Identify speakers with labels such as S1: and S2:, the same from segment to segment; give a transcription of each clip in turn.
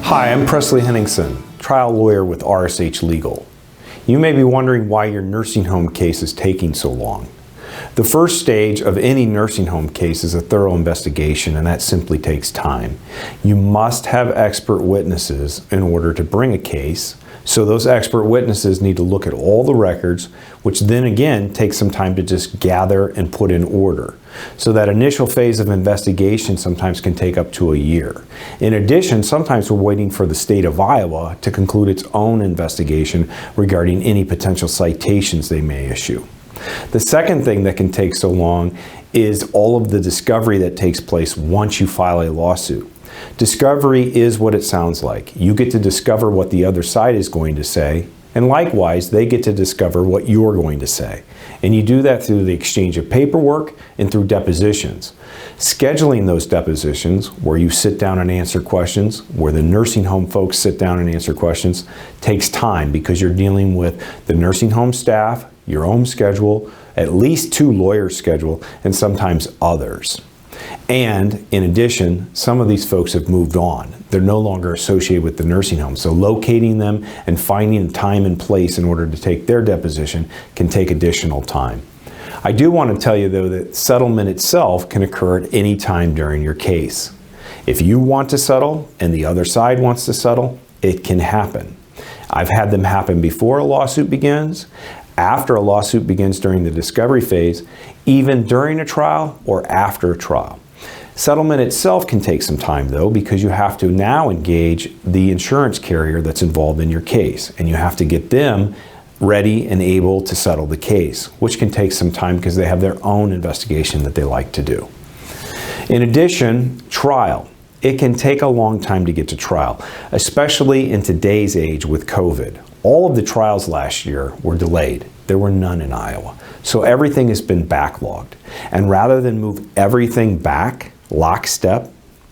S1: Hi, I'm Pressley Henningsen, trial lawyer with RSH Legal. You may be wondering why your nursing home case is taking so long. The first stage of any nursing home case is a thorough investigation, and that simply takes time. You must have expert witnesses in order to bring a case, so those expert witnesses need to look at all the records, which then again takes some time to just gather and put in order. So that initial phase of investigation sometimes can take up to a year. In addition, sometimes we're waiting for the state of Iowa to conclude its own investigation regarding any potential citations they may issue. The second thing that can take so long is all of the discovery that takes place once you file a lawsuit. Discovery is what it sounds like. You get to discover what the other side is going to say, and likewise, they get to discover what you're going to say. And you do that through the exchange of paperwork and through depositions. Scheduling those depositions, where you sit down and answer questions, where the nursing home folks sit down and answer questions, takes time because you're dealing with the nursing home staff, your own schedule, at least 2 lawyers' schedule, and sometimes others. And in addition, some of these folks have moved on. They're no longer associated with the nursing home. So locating them and finding a time and place in order to take their deposition can take additional time. I do want to tell you though that settlement itself can occur at any time during your case. If you want to settle and the other side wants to settle, it can happen. I've had them happen before a lawsuit begins, after a lawsuit begins during the discovery phase, even during a trial or after a trial. Settlement itself can take some time though, because you have to now engage the insurance carrier that's involved in your case, and you have to get them ready and able to settle the case, which can take some time because they have their own investigation that they like to do. In addition, trial. It can take a long time to get to trial, especially in today's age with COVID. All of the trials last year were delayed. There were none in Iowa. So everything has been backlogged. And rather than move everything back, lockstep,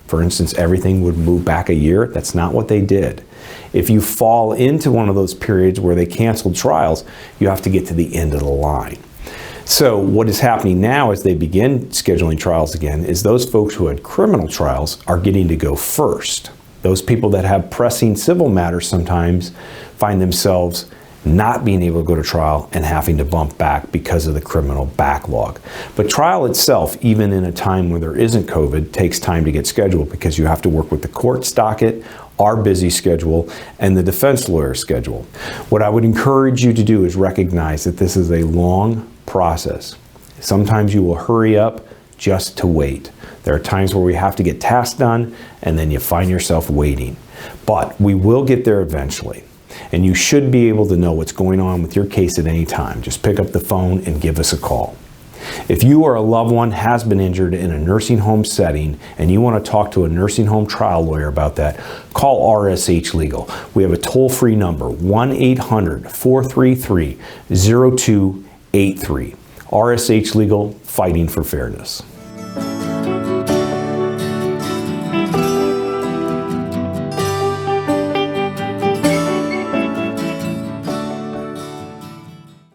S1: for instance, everything would move back a year, that's not what they did. If you fall into one of those periods where they canceled trials, you have to get to the end of the line. So what is happening now as they begin scheduling trials again is those folks who had criminal trials are getting to go first. Those people that have pressing civil matters sometimes find themselves not being able to go to trial and having to bump back because of the criminal backlog. But trial itself, even in a time where there isn't COVID, takes time to get scheduled because you have to work with the court's docket, our busy schedule, and the defense lawyer schedule. What I would encourage you to do is recognize that this is a long process. Sometimes you will hurry up just to wait. There are times where we have to get tasks done and then you find yourself waiting. But we will get there eventually. And you should be able to know what's going on with your case at any time. Just pick up the phone and give us a call. If you or a loved one has been injured in a nursing home setting and you want to talk to a nursing home trial lawyer about that, call RSH Legal. We have a toll-free number, 1-800-433-0283. RSH Legal, fighting for fairness.